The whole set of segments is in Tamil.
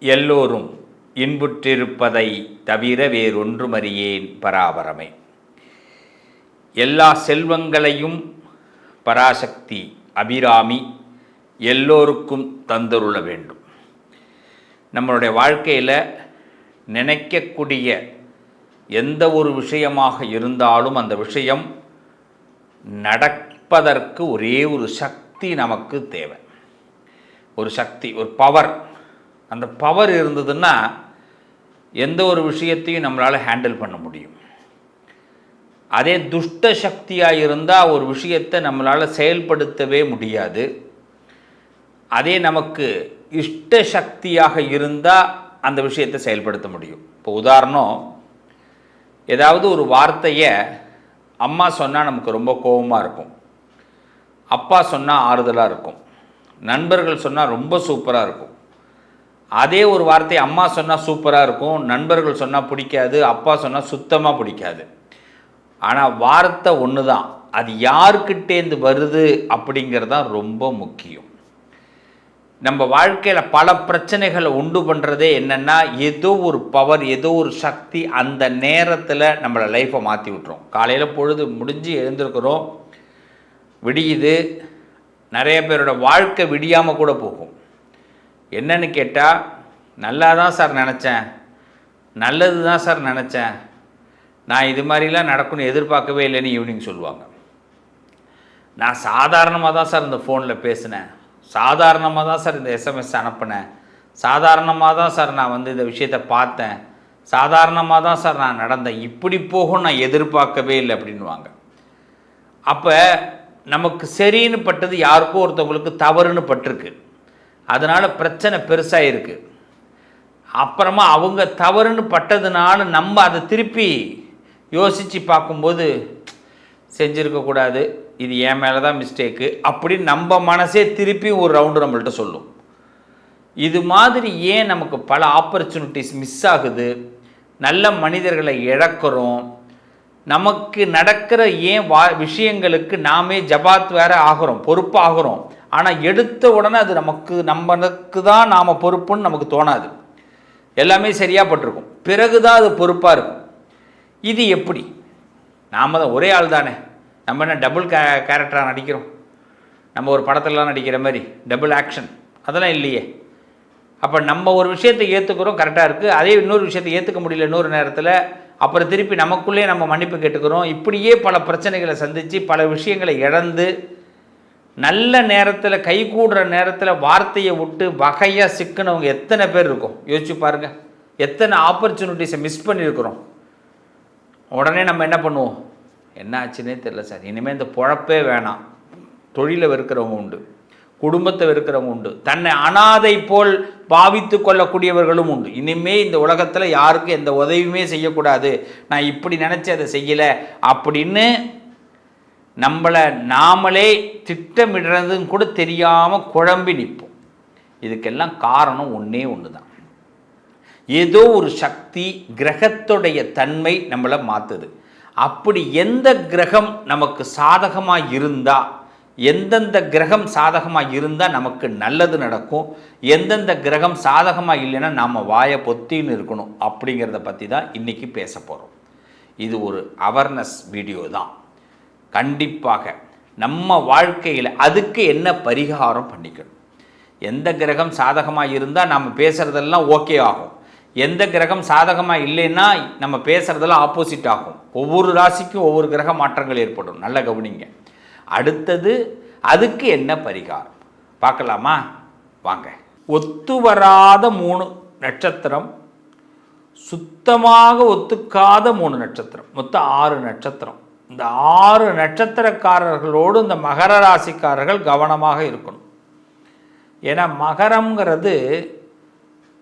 எல்லோரும் இன்புற்றிருப்பதை தவிர வேறொன்றுமறியேன் பராபரமே. எல்லா செல்வங்களையும் பராசக்தி அபிராமி எல்லோருக்கும் தந்தருள வேண்டும். நம்மளுடைய வாழ்க்கையில் நினைக்கக்கூடிய எந்த ஒரு விஷயமாக இருந்தாலும் அந்த விஷயம் நடப்பதற்கு ஒரே ஒரு சக்தி நமக்கு தேவை. ஒரு சக்தி, ஒரு பவர். அந்த பவர் இருந்ததுன்னா எந்த ஒரு விஷயத்தையும் நம்மளால் ஹேண்டில் பண்ண முடியும். அதே துஷ்ட சக்தியாக இருந்தால் ஒரு விஷயத்தை நம்மளால் செயல்படுத்தவே முடியாது. அதே நமக்கு இஷ்ட சக்தியாக இருந்தால் அந்த விஷயத்தை செயல்படுத்த முடியும். இப்போ உதாரணம், ஏதாவது ஒரு வார்த்தையை அம்மா சொன்னால் நமக்கு ரொம்ப கோபமாக இருக்கும், அப்பா சொன்னால் ஆறுதலாக இருக்கும், நண்பர்கள் சொன்னால் ரொம்ப சூப்பராக இருக்கும். அதே ஒரு வார்த்தை அம்மா சொன்னால் சூப்பராக இருக்கும், நண்பர்கள் சொன்னால் பிடிக்காது, அப்பா சொன்னால் சுத்தமாக பிடிக்காது. ஆனால் வார்த்தை ஒன்று தான், அது யாருக்கிட்டேருந்து வருது அப்படிங்கிறது தான் ரொம்ப முக்கியம். நம்ம வாழ்க்கையில் பல பிரச்சனைகளை உண்டு பண்ணுறதே என்னென்னா, ஏதோ ஒரு பவர், ஏதோ ஒரு சக்தி அந்த நேரத்தில் நம்மளை லைஃப்பை மாற்றி விட்டுரும். காலையில் பொழுது முடிஞ்சு எழுந்திருக்கிறோம், விடியுது, நிறைய பேரோட வாழ்க்கை விடியாமல் கூட போகும். என்னன்னு கேட்டால், நல்லா தான் சார் நினச்சேன், நல்லது தான் சார் நினச்சேன், நான் இது மாதிரிலாம் நடக்கும்னு எதிர்பார்க்கவே இல்லைன்னு ஈவினிங் சொல்லுவாங்க. நான் சாதாரணமாக தான் சார் இந்த ஃபோனில் பேசினேன், சாதாரணமாக தான் சார் இந்த எஸ்எம்எஸ் அனுப்பினேன், சாதாரணமாக தான் சார் நான் இந்த விஷயத்தை பார்த்தேன், சாதாரணமாக தான் சார் நான் நடந்தேன், இப்படி போகும் நான் எதிர்பார்க்கவே இல்லை அப்படின்வாங்க. அப்போ நமக்கு சரின்னு பட்டது யாருக்கோ ஒருத்தவங்களுக்கு தவறுன்னு பட்டிருக்கு, அதனால் பிரச்சனை பெருசாக இருக்குது. அப்புறமா அவங்க தவறுன்னு பட்டதுனால நம்ம அதை திருப்பி யோசித்து பார்க்கும்போது, செஞ்சுருக்கக்கூடாது, இது என் மேலே தான் மிஸ்டேக்கு அப்படின்னு நம்ம மனசே திருப்பி ஒரு ரவுண்டு நம்மள்கிட்ட சொல்லும். இது மாதிரி ஏன் நமக்கு பல ஆப்பர்ச்சுனிட்டிஸ் மிஸ் ஆகுது, நல்ல மனிதர்களை இழக்கிறோம், நமக்கு நடக்கிற ஏன் விஷயங்களுக்கு நாமே ஜபாத் வேறு ஆகிறோம், பொறுப்பாகிறோம். ஆனால் எடுத்த உடனே அது நமக்கு தான் நாம் பொறுப்புன்னு நமக்கு தோணாது. எல்லாமே சரியாக பட்டிருக்கும், பிறகு தான் அது பொறுப்பாக இருக்கும். இது எப்படி? நாம் தான் ஒரே ஆள் தானே, நம்ம என்ன டபுள் கேரக்டராக நடிக்கிறோம்? நம்ம ஒரு படத்துலலாம் நடிக்கிற மாதிரி டபுள் ஆக்ஷன் அதெல்லாம் இல்லையே. அப்போ நம்ம ஒரு விஷயத்தை ஏற்றுக்கிறோம், கரெக்டாக இருக்குது, அதே இன்னொரு விஷயத்தை ஏற்றுக்க முடியல இன்னொரு நேரத்தில், அப்புறம் திருப்பி நமக்குள்ளே நம்ம மன்னிப்பு கேட்டுக்கிறோம். இப்படியே பல பிரச்சனைகளை சந்தித்து பல விஷயங்களை இழந்து நல்ல நேரத்தில் கைகூடுற நேரத்தில் வார்த்தையை விட்டு வகையாக சிக்கினவங்க எத்தனை பேர் இருக்கும் யோசிச்சு பாருங்கள். எத்தனை ஆப்பர்ச்சுனிட்டிஸை மிஸ் பண்ணியிருக்கிறோம். உடனே நம்ம என்ன பண்ணுவோம், என்ன ஆச்சுன்னே தெரில சார், இனிமேல் இந்த பொழப்பே வேணாம். தொழிலை வெறுக்கிறவங்க உண்டு, குடும்பத்தை வெறுக்கிறவங்க உண்டு, தன்னை அனாதை போல் பாவித்து கொள்ளக்கூடியவர்களும் உண்டு. இனிமேல் இந்த உலகத்தில் யாருக்கும் எந்த உதவியுமே செய்யக்கூடாது, நான் இப்படி நினச்சி அதை செய்யலை அப்படின்னு நம்மளை நாமளே திட்டமிடுறதுன்னு கூட தெரியாமல் குழம்பி நிற்போம். இதுக்கெல்லாம் காரணம் ஒன்றே ஒன்று தான், ஏதோ ஒரு சக்தி, கிரகத்துடைய தன்மை நம்மளை மாற்றுது. அப்படி எந்த கிரகம் நமக்கு சாதகமாக இருந்தால், எந்தெந்த கிரகம் சாதகமாக இருந்தால் நமக்கு நல்லது நடக்கும், எந்தெந்த கிரகம் சாதகமாக இல்லைன்னா நாம் வாயை பொத்தின்னு இருக்கணும் அப்படிங்கிறத பற்றி தான் இன்றைக்கி பேச போகிறோம். இது ஒரு அவேர்னஸ் வீடியோ தான். கண்டிப்பாக நம்ம வாழ்க்கையில் அதுக்கு என்ன பரிகாரம் பண்ணிக்கணும், எந்த கிரகம் சாதகமாக இருந்தால் நம்ம பேசுகிறதெல்லாம் ஓகே ஆகும், எந்த கிரகம் சாதகமாக இல்லைன்னா நம்ம பேசுகிறதெல்லாம் ஆப்போசிட் ஆகும். ஒவ்வொரு ராசிக்கும் ஒவ்வொரு கிரக மாற்றங்கள் ஏற்படும், நல்ல கவனிங்க. அடுத்தது அதுக்கு என்ன பரிகாரம் பார்க்கலாமா? வாங்க. ஒத்து வராத 3 நட்சத்திரம், சுத்தமாக ஒத்துக்காத 3 நட்சத்திரம், மொத்தம் 6 நட்சத்திரம். இந்த 6 நட்சத்திரக்காரர்களோடு இந்த மகர ராசிக்காரர்கள் கவனமாக இருக்கணும். ஏன்னா மகரம்ங்கிறது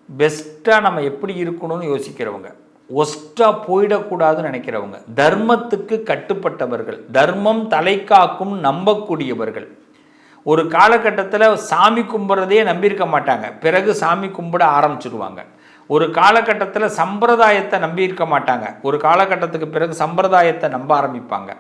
பெஸ்ட்டாக நம்ம எப்படி இருக்கணும்னு யோசிக்கிறவங்க, ஒஸ்ட்டாக போயிடக்கூடாதுன்னு நினைக்கிறவங்க, தர்மத்துக்கு கட்டுப்பட்டவர்கள், தர்மம் தலை காக்கும் நம்பக்கூடியவர்கள். ஒரு காலகட்டத்தில் சாமி கும்பிட்றதையே நம்பியிருக்க மாட்டாங்க, பிறகு சாமி கும்பிட ஆரம்பிச்சிடுவாங்க. ஒரு காலகட்டத்தில் சம்பிரதாயத்தை நம்பியிருக்க மாட்டாங்க, ஒரு காலகட்டத்துக்கு பிறகு சம்பிரதாயத்தை நம்ப ஆரம்பிப்பாங்க.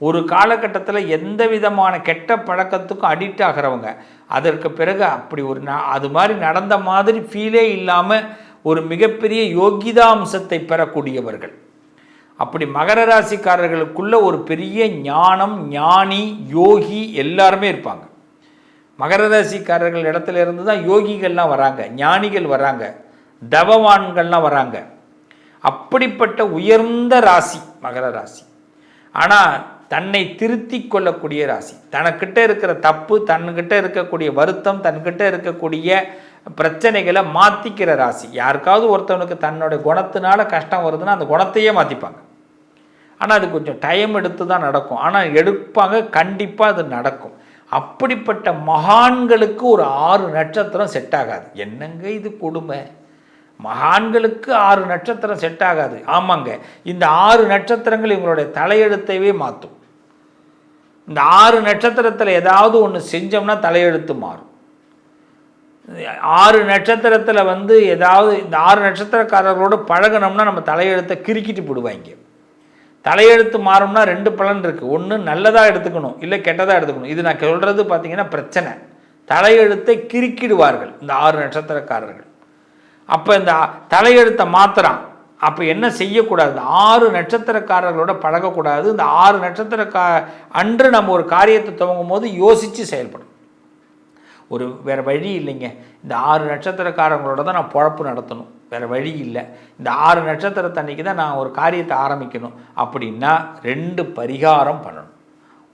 ஒரு காலகட்டத்தில் எந்த விதமான கெட்ட பழக்கத்துக்கும் அடிக்ட் ஆகிறவங்க அதற்கு பிறகு அப்படி ஒரு அது மாதிரி நடந்த மாதிரி ஃபீலே இல்லாமல் ஒரு மிகப்பெரிய யோகிதாம்சத்தை பெறக்கூடியவர்கள். அப்படி மகர ராசிக்காரர்களுக்குள்ள ஒரு பெரிய ஞானம், ஞானி, யோகி எல்லாருமே இருப்பாங்க. மகர ராசிக்காரர்கள் இடத்துல இருந்து தான் யோகிகள்லாம் வராங்க, ஞானிகள் வராங்க, தவவான்கள்லாம் வராங்க. அப்படிப்பட்ட உயர்ந்த ராசி மகர ராசி. ஆனால் தன்னை திருத்தி கொள்ளக்கூடிய ராசி. தனக்கிட்ட இருக்கிற தப்பு, தன்கிட்ட இருக்கக்கூடிய வருத்தம், தன்கிட்ட இருக்கக்கூடிய பிரச்சனைகளை மாற்றிக்கிற ராசி. யாருக்காவது ஒருத்தவனுக்கு தன்னோட குணத்தினால கஷ்டம் வருதுன்னா அந்த குணத்தையே மாற்றிப்பாங்க. ஆனால் அது கொஞ்சம் டைம் எடுத்து தான் நடக்கும். ஆனால் எடுப்பாங்க, கண்டிப்பாக அது நடக்கும். அப்படிப்பட்ட மகான்களுக்கு ஒரு 6 நட்சத்திரம் செட் ஆகாது. என்னங்க இது கொடுமை! மகான்களுக்கு 6 நட்சத்திரம் செட் ஆகாது. ஆமாங்க, இந்த 6 நட்சத்திரங்கள் இவங்களுடைய தலையெழுத்தையே மாற்றும். இந்த 6 நட்சத்திரத்தில் ஏதாவது ஒன்று செஞ்சோம்னா தலையெழுத்து மாறும். 6 நட்சத்திரத்தில் வந்து ஏதாவது இந்த 6 நட்சத்திரக்காரர்களோடு பழகணும்னா நம்ம தலையெழுத்தை கிறுக்கிட்டு போடுவாங்க. தலையெழுத்து மாறும்னா 2 பலன் இருக்குது. ஒன்று நல்லதாக எடுத்துக்கணும், இல்லை கெட்டதாக எடுத்துக்கணும். இது நான் சொல்கிறது பார்த்தீங்கன்னா பிரச்சனை. தலையெழுத்தை கிறுக்கிடுவார்கள் இந்த 6 நட்சத்திரக்காரர்கள். அப்போ இந்த தலையெழுத்தை மாத்திரான். அப்போ என்ன செய்யக்கூடாது? 6 நட்சத்திரக்காரர்களோட பழகக்கூடாது. இந்த 6 நட்சத்திர அன்று நம்ம ஒரு காரியத்தை துவங்கும் போது யோசித்து செயல்படும். வேறு வழி இல்லைங்க. இந்த 6 நட்சத்திரக்காரங்களோட தான் நான் பொழப்பு நடத்தணும், வேறு வழி இல்லை. இந்த 6 நட்சத்திரத்தன்னைக்கு தான் நான் ஒரு காரியத்தை ஆரம்பிக்கணும் அப்படின்னா 2 பரிகாரம் பண்ணணும்.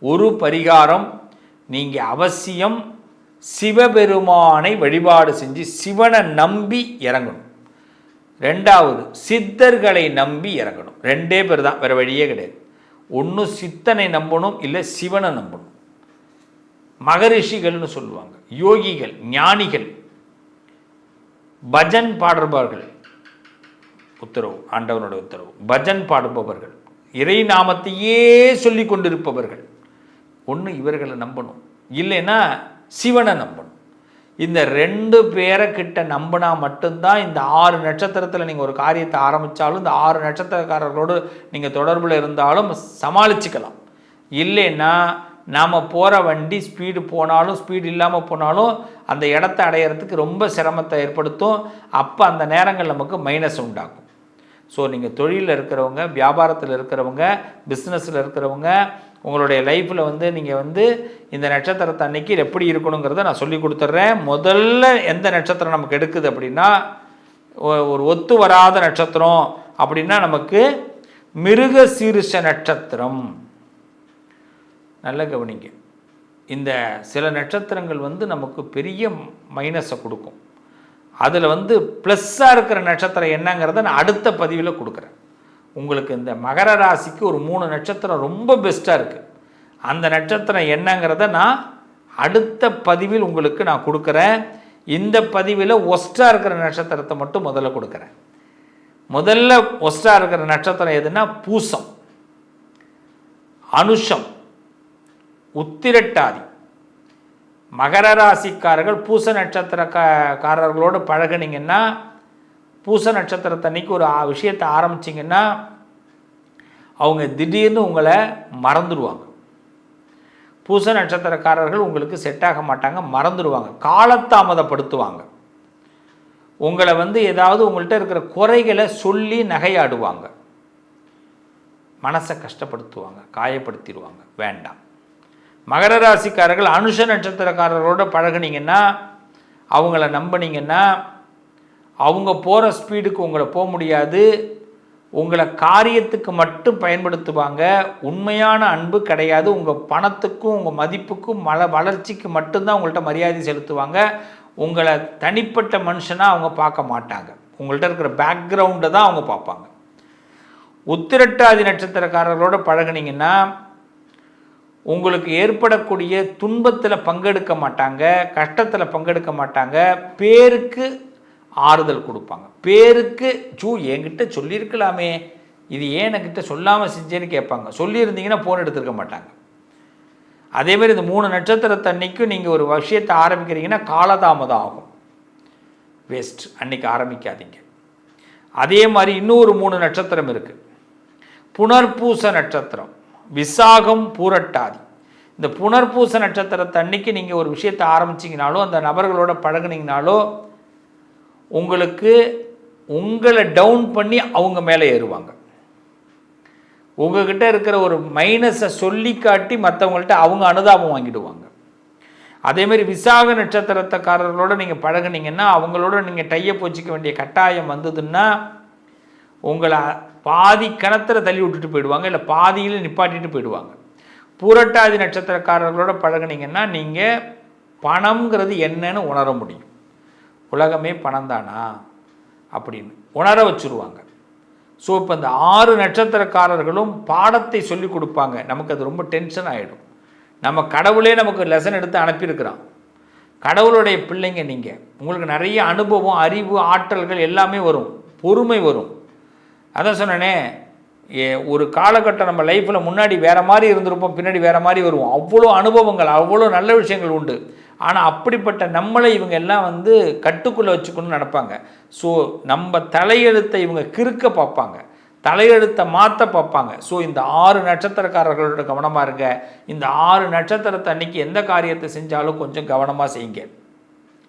ஒரு பரிகாரம், நீங்கள் அவசியம் சிவபெருமானை வழிபாடு செஞ்சு சிவனை நம்பி இறங்கணும். 2வது சித்தர்களை நம்பி இறங்கணும். 2 பேர் தான், வேறு வழியே கிடையாது. ஒன்று சித்தனை நம்பணும், இல்லை சிவனை நம்பணும். மகரிஷிகள்னு சொல்லுவாங்க, யோகிகள், ஞானிகள், பஜன் பாடுபவர்கள், உத்தரவு ஆண்டவனோட உத்தரவு, பஜன் பாடுபவர்கள், இறை நாமத்தையே சொல்லி கொண்டிருப்பவர்கள். ஒன்று இவர்களை நம்பணும், இல்லைன்னா சிவனை நம்பணும். இந்த 2 பேரை கிட்ட நம்பினா மட்டும்தான் இந்த 6 நட்சத்திரத்தில் நீங்கள் ஒரு காரியத்தை ஆரம்பித்தாலும் இந்த 6 நட்சத்திரக்காரர்களோடு நீங்கள் தொடர்பில் இருந்தாலும் சமாளிச்சுக்கலாம். இல்லைன்னா நாம் போகிற வண்டி ஸ்பீடு போனாலும் ஸ்பீடு இல்லாமல் போனாலும் அந்த இடத்த அடையிறதுக்கு ரொம்ப சிரமத்தை ஏற்படுத்தும். அப்போ அந்த நேரங்கள் நமக்கு மைனஸ் உண்டாகும். ஸோ நீங்கள் தொழிலில் இருக்கிறவங்க, வியாபாரத்தில் இருக்கிறவங்க, பிஸ்னஸில் இருக்கிறவங்க, உங்களுடைய லைஃப்பில் வந்து நீங்கள் வந்து இந்த நட்சத்திரத்தை அன்னைக்கு எப்படி இருக்கணுங்கிறத நான் சொல்லி கொடுத்துட்றேன். முதல்ல எந்த நட்சத்திரம் நமக்கு எடுக்குது அப்படின்னா, ஒரு ஒத்து வராத நட்சத்திரம் அப்படின்னா நமக்கு மிருக சீரிஷ நட்சத்திரம். நல்ல கவனிங்க. இந்த சில நட்சத்திரங்கள் வந்து நமக்கு பெரிய மைனஸை கொடுக்கும். அதில் வந்து ப்ளஸ்ஸாக இருக்கிற நட்சத்திரம் என்னங்கிறத நான் அடுத்த பதிவில் கொடுக்குறேன். உங்களுக்கு இந்த மகர ராசிக்கு ஒரு 3 நட்சத்திரம் ரொம்ப பெஸ்ட்டாக இருக்குது. அந்த நட்சத்திரம் என்னங்கிறத நான் அடுத்த பதிவில் உங்களுக்கு நான் கொடுக்குறேன். இந்த பதிவில் ஒஸ்ட்டாக இருக்கிற நட்சத்திரத்தை மட்டும் முதல்ல கொடுக்குறேன். முதல்ல ஒஸ்ட்டாக இருக்கிற நட்சத்திரம் எதுனா பூசம், அனுஷம், உத்திரட்டாதி. மகர ராசிக்காரர்கள் பூச நட்சத்திரக்காரர்களோடு பழகினீங்கன்னா, பூச நட்சத்திரத்தன்னைக்கு ஒரு விஷயத்தை ஆரம்பிச்சிங்கன்னா அவங்க திடீர்னு உங்களை மறந்துடுவாங்க. பூச நட்சத்திரக்காரர்கள் உங்களுக்கு செட் ஆக மாட்டாங்க, மறந்துடுவாங்க, காலத்தாமதப்படுத்துவாங்க. உங்களை வந்து ஏதாவது உங்கள்கிட்ட இருக்கிற குறைகளை சொல்லி நகையாடுவாங்க, மனசை கஷ்டப்படுத்துவாங்க, காயப்படுத்திடுவாங்க. வேண்டாம். மகர ராசிக்காரர்கள் அனுஷ நட்சத்திரக்காரர்களோட பழகினீங்கன்னா, அவங்கள நம்பினீங்கன்னா, அவங்க போகிற ஸ்பீடுக்கு உங்களை போக முடியாது. உங்களை காரியத்துக்கு மட்டும் பயன்படுத்துவாங்க. உண்மையான அன்பு கிடையாது. உங்கள் பணத்துக்கும் உங்கள் மதிப்புக்கும் வளர்ச்சிக்கு மட்டும்தான் உங்கள்கிட்ட மரியாதை செலுத்துவாங்க. உங்களை தனிப்பட்ட மனுஷனாக அவங்க பார்க்க மாட்டாங்க. உங்கள்கிட்ட இருக்கிற பேக்ரவுண்டை தான் அவங்க பார்ப்பாங்க. உத்திரட்டாதி நட்சத்திரக்காரர்களோட பழகினீங்கன்னா உங்களுக்கு ஏற்படக்கூடிய துன்பத்தில் பங்கெடுக்க மாட்டாங்க, கஷ்டத்தில் பங்கெடுக்க மாட்டாங்க. பேருக்கு ஆறுதல் கொடுப்பாங்க. பேருக்கு என்கிட்ட சொல்லியிருக்கலாமே, இது ஏன் என்கிட்ட சொல்லாமல் செஞ்சேன்னு கேட்பாங்க. சொல்லியிருந்தீங்கன்னா ஃபோன் எடுத்துருக்க மாட்டாங்க. அதேமாதிரி இந்த 3 நட்சத்திரத்தன்னைக்கும் நீங்கள் ஒரு விஷயத்தை ஆரம்பிக்கிறீங்கன்னா காலதாமதம் ஆகும், வேஸ்ட். அன்னைக்கு ஆரம்பிக்காதீங்க. அதே மாதிரி இன்னொரு 3 நட்சத்திரம் இருக்குது. புனர்பூச நட்சத்திரம், விசாகம், பூரட்டாதி. இந்த புனர்பூச நட்சத்திரத்தை அன்னைக்கு நீங்கள் ஒரு விஷயத்தை ஆரம்பிச்சிங்கனாலோ அந்த நபர்களோட பழகுனீங்கனாலோ உங்களுக்கு உங்களை டவுன் பண்ணி அவங்க மேலே ஏறுவாங்க. உங்ககிட்ட இருக்கிற ஒரு மைனஸை சொல்லி காட்டி மற்றவங்கள்ட்ட அவங்க அனுதாபம் வாங்கிடுவாங்க. அதேமாதிரி விசாக நட்சத்திரக்காரர்களோடு நீங்கள் பழகுனீங்கன்னா அவங்களோட நீங்கள் டையப் வச்சுக்க வேண்டிய கட்டாயம் வந்ததுன்னா உங்களை பாதி கிணத்துல தள்ளி விட்டுட்டு போயிடுவாங்க, இல்லை பாதியில் நிப்பாட்டிட்டு போயிடுவாங்க. பூரட்டாதி நட்சத்திரக்காரர்களோட பழகுனீங்கன்னா நீங்கள் பணம்ங்கிறது என்னன்னு உணர முடியும். உலகமே பணம் தானா அப்படின்னு உணர வச்சுருவாங்க. ஸோ இப்போ இந்த 6 நட்சத்திரக்காரர்களும் பாடத்தை சொல்லி கொடுப்பாங்க. நமக்கு அது ரொம்ப டென்ஷன் ஆகிடும். நம்ம கடவுளே நமக்கு லெசன் எடுத்து அனுப்பியிருக்கிறான். கடவுளுடைய பிள்ளைங்க நீங்கள். உங்களுக்கு நிறைய அனுபவம், அறிவு, ஆற்றல்கள் எல்லாமே வரும், பொறுமை வரும். அதான் சொன்னேனே, ஒரு காலகட்டம் நம்ம லைஃப்பில் முன்னாடி வேறு மாதிரி இருந்திருப்போம், பின்னாடி வேறு மாதிரி வருவோம். அவ்வளோ அனுபவங்கள், அவ்வளோ நல்ல விஷயங்கள் உண்டு. ஆனால் அப்படிப்பட்ட நம்மளை இவங்க எல்லாம் கட்டுக்குள்ளே வச்சுக்கணும்னு நினைப்பாங்க. ஸோ நம்ம தலையெழுத்தை இவங்க கிறுக்க பார்ப்பாங்க, தலையெழுத்தை மாற்ற பார்ப்பாங்க. ஸோ இந்த 6 நட்சத்திரக்காரர்களோட கவனமாக இருங்க. இந்த 6 நட்சத்திரத்தை அன்றைக்கி எந்த காரியத்தை செஞ்சாலும் கொஞ்சம் கவனமாக செய்யுங்க.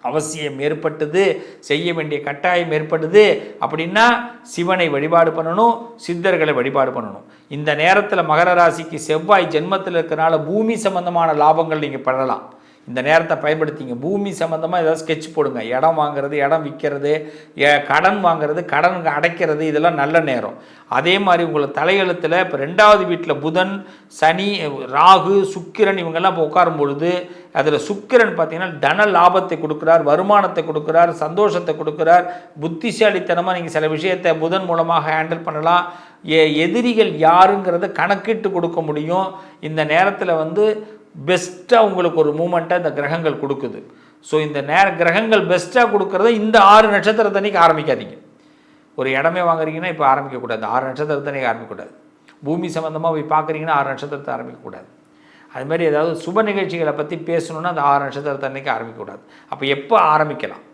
அவசியம் ஏற்பட்டது, செய்ய வேண்டிய கட்டாயம் ஏற்படுது அப்படின்னா சிவனை வழிபாடு பண்ணணும், சித்தர்களை வழிபாடு பண்ணணும். இந்த நேரத்தில் மகர ராசிக்கு செவ்வாய் ஜென்மத்தில் இருக்கிறனால பூமி சம்பந்தமான லாபங்கள் நீங்கள் பண்ணலாம். இந்த நேரத்தை பயன்படுத்திங்க. பூமி சம்மந்தமாக ஏதாவது ஸ்கெட்ச் போடுங்க. இடம் வாங்கிறது, இடம் விற்கிறது, கடன் வாங்கிறது, கடன் அடைக்கிறது, இதெல்லாம் நல்ல நேரம். அதே மாதிரி உங்களை தலையெழுத்தில் இப்போ 2வது வீட்டில் புதன், சனி, ராகு, சுக்கிரன் இவங்கெல்லாம் இப்போ உட்காரும் பொழுது அதில் சுக்கிரன் பார்த்திங்கன்னா தன லாபத்தை கொடுக்குறார், வருமானத்தை கொடுக்குறார், சந்தோஷத்தை கொடுக்குறார். புத்திசாலித்தனமாக நீங்கள் சில விஷயத்தை புதன் மூலமாக ஹேண்டில் பண்ணலாம். எதிரிகள் யாருங்கிறத கணக்கிட்டு கொடுக்க முடியும். இந்த நேரத்தில் பெஸ்ட்டாக உங்களுக்கு ஒரு மூமெண்ட்டை இந்த கிரகங்கள் கொடுக்குது. ஸோ இந்த கிரகங்கள் பெஸ்ட்டாக கொடுக்குறத இந்த 6 நட்சத்திரத்தன்னைக்கு ஆரம்பிக்காதீங்க. ஒரு இடமே வாங்குறீங்கன்னா இப்போ ஆரம்பிக்கக்கூடாது, 6 நட்சத்திரத்தன்னைக்கு ஆரம்பிக்கக்கூடாது. பூமி சம்மந்தமாக போய் பார்க்குறீங்கன்னா 6 நட்சத்திரத்தை ஆரம்பிக்கக்கூடாது. அதுமாதிரி ஏதாவது சுப நிகழ்ச்சிகளை பற்றி பேசணுன்னா அந்த 6 நட்சத்திரத்தன்னைக்கு ஆரம்பிக்கக்கூடாது. அப்போ எப்போ ஆரம்பிக்கலாம்?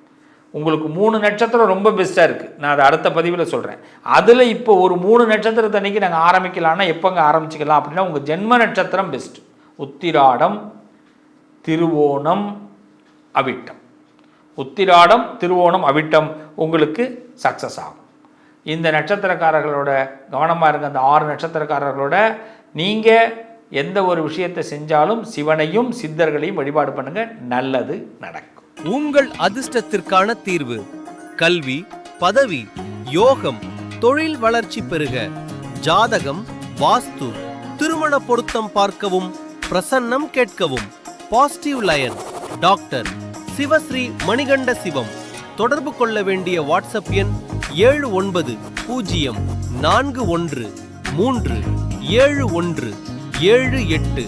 உங்களுக்கு 3 நட்சத்திரம் ரொம்ப பெஸ்ட்டாக இருக்குது. நான் அதை அடுத்த பதிவில் சொல்கிறேன். அதில் இப்போ ஒரு 3 நட்சத்திரத்தன்னைக்கு நாங்கள் ஆரம்பிக்கலான்னா எப்போங்க ஆரம்பிச்சிக்கலாம் அப்படின்னா உங்கள் ஜென்ம நட்சத்திரம் பெஸ்ட்டு. உத்திராடம், திருவோணம், அவிட்டம். உத்திராடம், திருவோணம், அவிட்டம் உங்களுக்கு சக்ஸஸ் ஆகும். இந்த நட்சத்திரக்காரர்களோட கவனமாக இருங்க. அந்த 6 நட்சத்திரக்காரர்களோட நீங்கள் எந்த ஒரு விஷயத்தை செஞ்சாலும் சிவனையும் சித்தர்களையும் வழிபாடு பண்ணுங்க, நல்லது நடக்கும். உங்கள் அதிர்ஷ்டத்திற்கான தீர்வு: கல்வி, பதவி, யோகம், தொழில் வளர்ச்சி பெருக. ஜாதகம், வாஸ்து, திருமண பொருத்தம் பார்க்கவும், பிரசன்னம் கேட்கவும். Positive line doctor Sivasri Manikanda Sivam. தொடர்பு கொள்ள வேண்டிய வாட்ஸ்அப் எண் 7904137178.